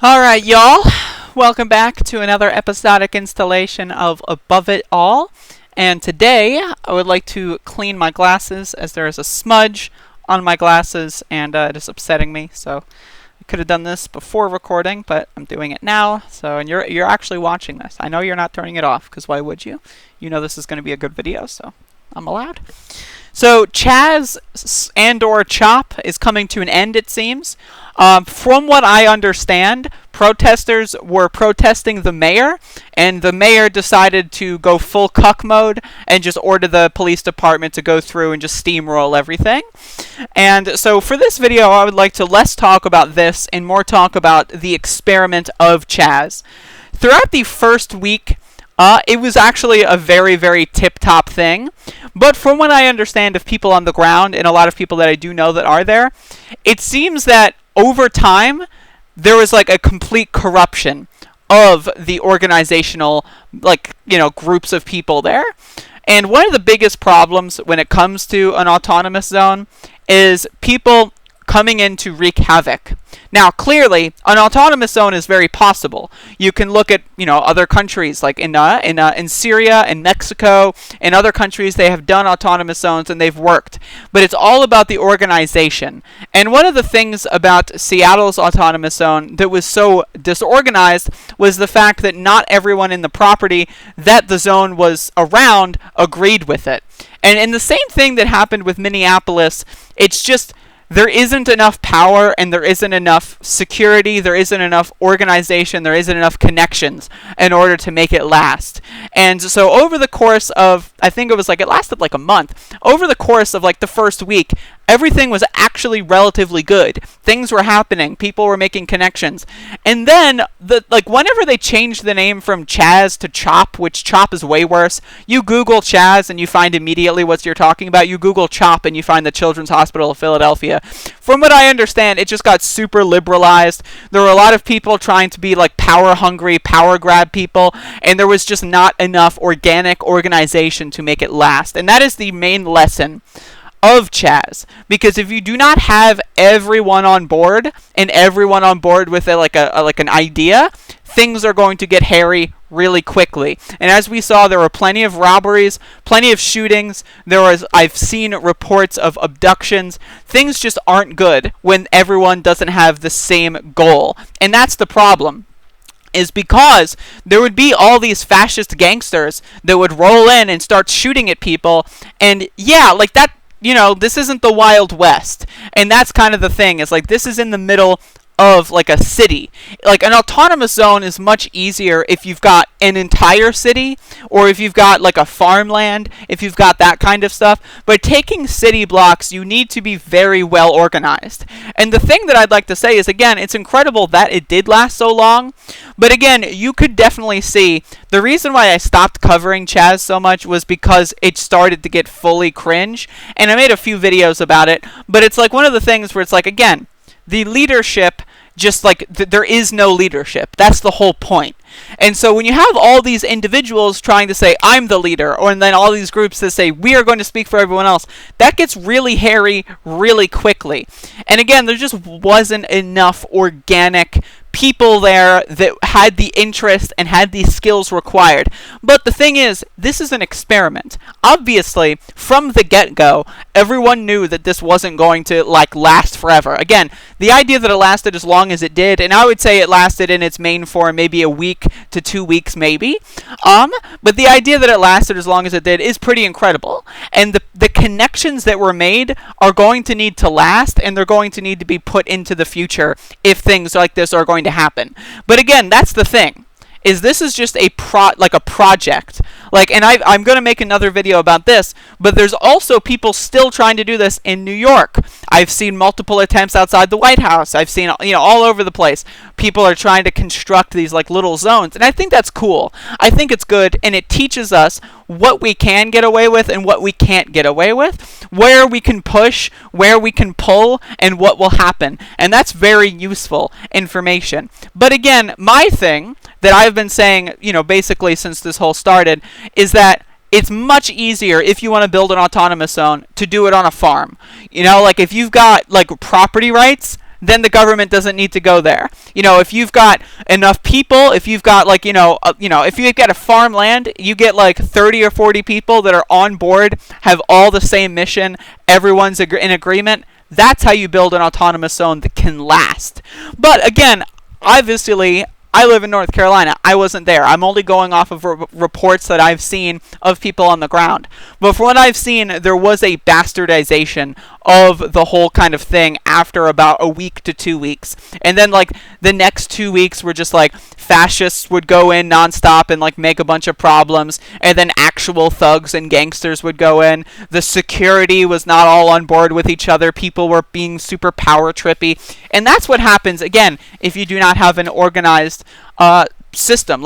Alright, y'all. Welcome back to another episodic installation of Above It All. And today, I would like to clean my glasses as there is a smudge on my glasses and it is upsetting me. So, I could have done this before recording, but I'm doing it now. So, and you're actually watching this. I know you're not turning it off, because why would you? You know this is going to be a good video, so I'm allowed. So, Chaz and/or Chop is coming to an end, it seems. From what I understand, protesters were protesting the mayor, and the mayor decided to go full cuck mode and just order the police department to go through and just steamroll everything. And so for this video, I would like to less talk about this and more talk about the experiment of Chaz. Throughout the first week, it was actually a very, very tip-top thing. But from what I understand of people on the ground, and a lot of people that I do know that are there, it seems that over time, there was like a complete corruption of the organizational, groups of people there. And one of the biggest problems when it comes to an autonomous zone is people coming in to wreak havoc. Now, clearly, an autonomous zone is very possible. You can look at, other countries, like in Syria and Mexico and other countries, they have done autonomous zones and they've worked. But it's all about the organization. And one of the things about Seattle's autonomous zone that was so disorganized was the fact that not everyone in the property that the zone was around agreed with it. And the same thing that happened with Minneapolis, it's just there isn't enough power and there isn't enough security, there isn't enough organization, there isn't enough connections in order to make it last. And so over the course of, I think it lasted like a month, over the course of like the first week, everything was actually relatively good. Things were happening, people were making connections. And then, whenever they changed the name from Chaz to Chop, which Chop is way worse, you Google Chaz and you find immediately what you're talking about. You Google Chop and you find the Children's Hospital of Philadelphia. From what I understand, it just got super liberalized. There were a lot of people trying to be like power-hungry, power-grab people, and there was just not enough organic organization to make it last. And that is the main lesson of Chaz, because if you do not have everyone on board and everyone on board with an idea, things are going to get hairy really quickly. And as we saw, there were plenty of robberies, plenty of shootings. I've seen reports of abductions. Things just aren't good when everyone doesn't have the same goal. And that's the problem, is because there would be all these fascist gangsters that would roll in and start shooting at people. And yeah, like that, this isn't the Wild West. And that's kind of the thing, is like this is in the middle of like a city. Like an autonomous zone is much easier if you've got an entire city, or if you've got like a farmland, if you've got that kind of stuff. But taking city blocks, you need to be very well organized. And the thing that I'd like to say is, again, it's incredible that it did last so long. But again, you could definitely see the reason why I stopped covering Chaz so much was because it started to get fully cringe. And I made a few videos about it, but it's like one of the things where it's like, again, the leadership, just like there is no leadership. That's the whole point. And so when you have all these individuals trying to say, I'm the leader, and then all these groups that say, we are going to speak for everyone else, that gets really hairy really quickly. And again, there just wasn't enough organic people there that had the interest and had the skills required. But the thing is, this is an experiment. Obviously, from the get-go, everyone knew that this wasn't going to last forever. Again, the idea that it lasted as long as it did, and I would say it lasted in its main form maybe a week to 2 weeks maybe. But the idea that it lasted as long as it did is pretty incredible. And the connections that were made are going to need to last, and they're going to need to be put into the future if things like this are going to happen. But again, that's the thing, is this is just a project. And I'm going to make another video about this, but there's also people still trying to do this in New York. I've seen multiple attempts outside the White House. I've seen, all over the place. People are trying to construct these little zones, and I think that's cool. I think it's good, and it teaches us what we can get away with and what we can't get away with, where we can push, where we can pull, and what will happen. And that's very useful information. But again, my thing that I've been saying, basically since this whole started, is that it's much easier if you want to build an autonomous zone to do it on a farm. If you've got property rights, then the government doesn't need to go there. If you've got enough people, if you've got if you've got a farmland, you get like 30 or 40 people that are on board, have all the same mission, everyone's in agreement. That's how you build an autonomous zone that can last. But again, obviously, I live in North Carolina. I wasn't there. I'm only going off of reports that I've seen of people on the ground. But from what I've seen, there was a bastardization of the whole kind of thing after about a week to 2 weeks. And then, the next 2 weeks were just, fascists would go in nonstop and, make a bunch of problems. And then actual thugs and gangsters would go in. The security was not all on board with each other. People were being super power trippy. And that's what happens, again, if you do not have an organized system.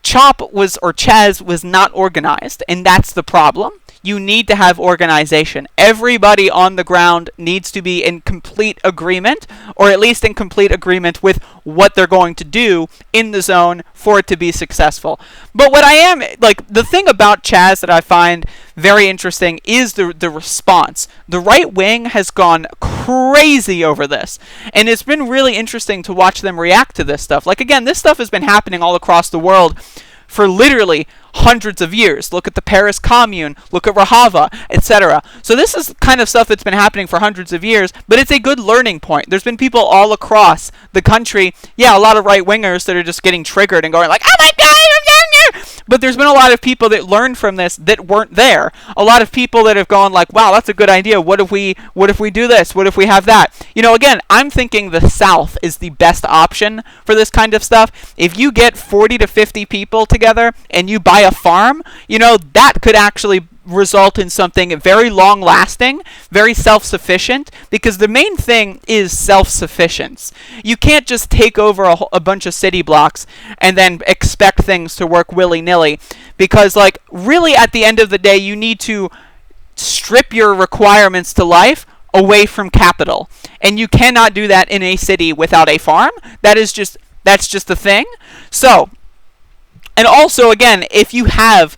Chaz was not organized, and that's the problem. You need to have organization. Everybody on the ground needs to be in complete agreement, or at least in complete agreement with what they're going to do in the zone for it to be successful. But what I am, the thing about Chaz that I find very interesting is the response. The right wing has gone crazy over this, and it's been really interesting to watch them react to this stuff. Again, this stuff has been happening all across the world for literally hundreds of years. Look at the Paris Commune, look at Rojava, etc. So this is kind of stuff that's been happening for hundreds of years, but it's a good learning point. There's been people all across the country, a lot of right-wingers that are just getting triggered and going oh my God, but there's been a lot of people that learned from this that weren't there. A lot of people that have gone wow, that's a good idea. What if we do this? What if we have that? Again, I'm thinking the South is the best option for this kind of stuff. If you get 40 to 50 people together and you buy a farm, that could actually result in something very long-lasting, very self-sufficient, because the main thing is self-sufficiency. You can't just take over a bunch of city blocks and then expect things to work willy-nilly, because really at the end of the day, you need to strip your requirements to life away from capital, and you cannot do that in a city without a farm. That's just the thing. So, and also, again, if you have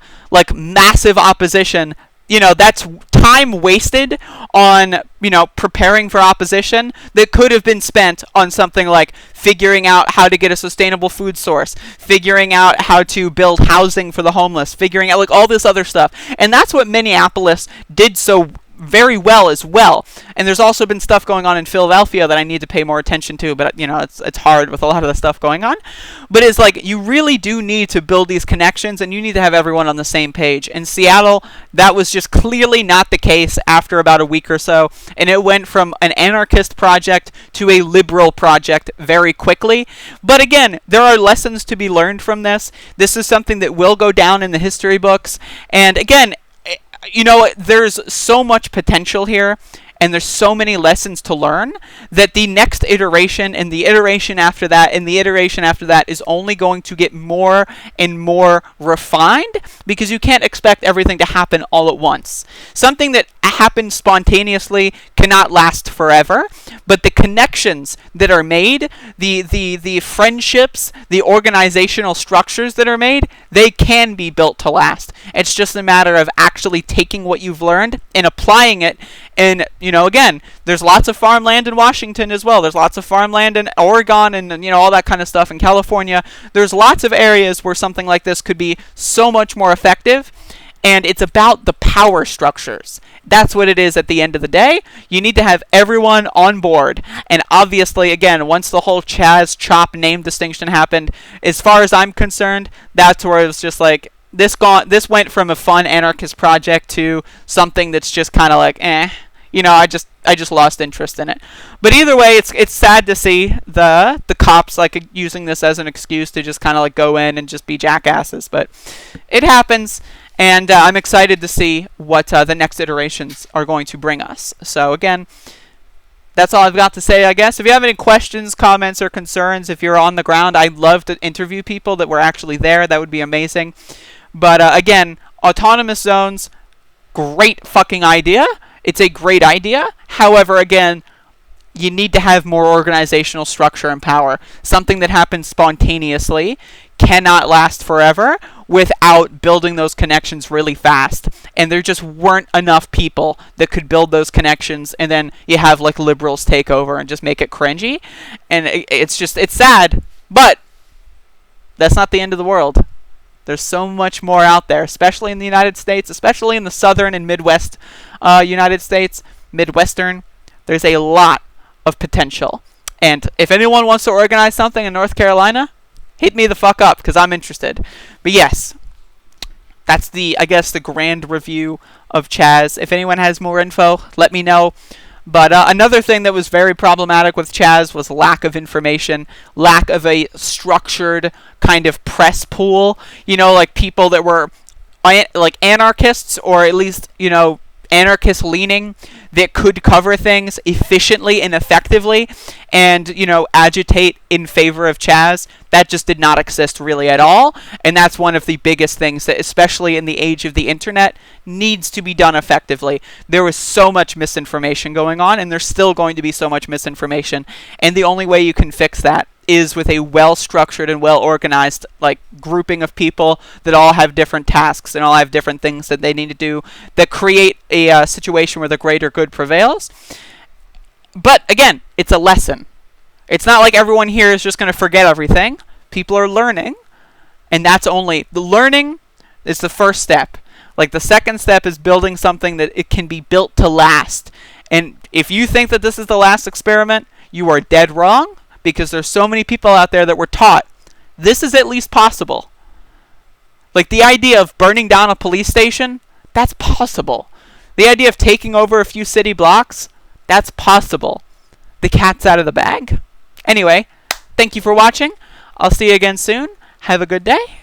massive opposition, that's time wasted on, preparing for opposition that could have been spent on something like figuring out how to get a sustainable food source, figuring out how to build housing for the homeless, figuring out all this other stuff. And that's what Minneapolis did so very well as well. And there's also been stuff going on in Philadelphia that I need to pay more attention to, but it's hard with a lot of the stuff going on. But it's you really do need to build these connections, and you need to have everyone on the same page. In Seattle, that was just clearly not the case after about a week or so, and it went from an anarchist project to a liberal project very quickly. But again, there are lessons to be learned from this. This is something that will go down in the history books, and again, there's so much potential here, and there's so many lessons to learn, that the next iteration and the iteration after that and the iteration after that is only going to get more and more refined, because you can't expect everything to happen all at once. Something that happens spontaneously cannot last forever, but the connections that are made, the friendships, the organizational structures that are made, they can be built to last. It's just a matter of actually taking what you've learned and applying it. And, again, there's lots of farmland in Washington as well. There's lots of farmland in Oregon and, all that kind of stuff in California. There's lots of areas where something like this could be so much more effective. And it's about the power structures. That's what it is at the end of the day. You need to have everyone on board. And obviously, again, once the whole Chaz Chop name distinction happened, as far as I'm concerned, that's where it was just this went from a fun anarchist project to something that's just kind of I just lost interest in it. But either way, it's sad to see the cops using this as an excuse to just kind of go in and just be jackasses. But it happens. And I'm excited to see what the next iterations are going to bring us. So again, that's all I've got to say, I guess. If you have any questions, comments, or concerns, if you're on the ground, I'd love to interview people that were actually there. That would be amazing. But again, autonomous zones, great fucking idea. It's a great idea. However, again, you need to have more organizational structure and power. Something that happens spontaneously cannot last forever, without building those connections really fast. And there just weren't enough people that could build those connections, and then you have like liberals take over and just make it cringy. And it's sad, but that's not the end of the world. There's so much more out there, especially in the United States, especially in the southern and Midwest United States, Midwestern. There's a lot of potential. And if anyone wants to organize something in North Carolina, hit me the fuck up, because I'm interested. But yes, that's the grand review of Chaz. If anyone has more info, let me know. But another thing that was very problematic with Chaz was lack of information, lack of a structured kind of press pool. You know, like people that were like anarchists, or at least, you know, anarchist leaning, that could cover things efficiently and effectively and, you know, agitate in favor of Chaz. That just did not exist really at all. And that's one of the biggest things that, especially in the age of the internet, needs to be done effectively. There was so much misinformation going on, and there's still going to be so much misinformation. And the only way you can fix that is with a well-structured and well-organized like grouping of people that all have different tasks and all have different things that they need to do that create a situation where the greater good prevails. But again, it's a lesson. It's not like everyone here is just going to forget everything. People are learning, and that's only the learning is the first step. Like the second step is building something that it can be built to last. And if you think that this is the last experiment, you are dead wrong, because there's so many people out there that were taught this is at least possible. Like the idea of burning down a police station, that's possible. The idea of taking over a few city blocks, that's possible. The cat's out of the bag. Anyway, thank you for watching. I'll see you again soon. Have a good day.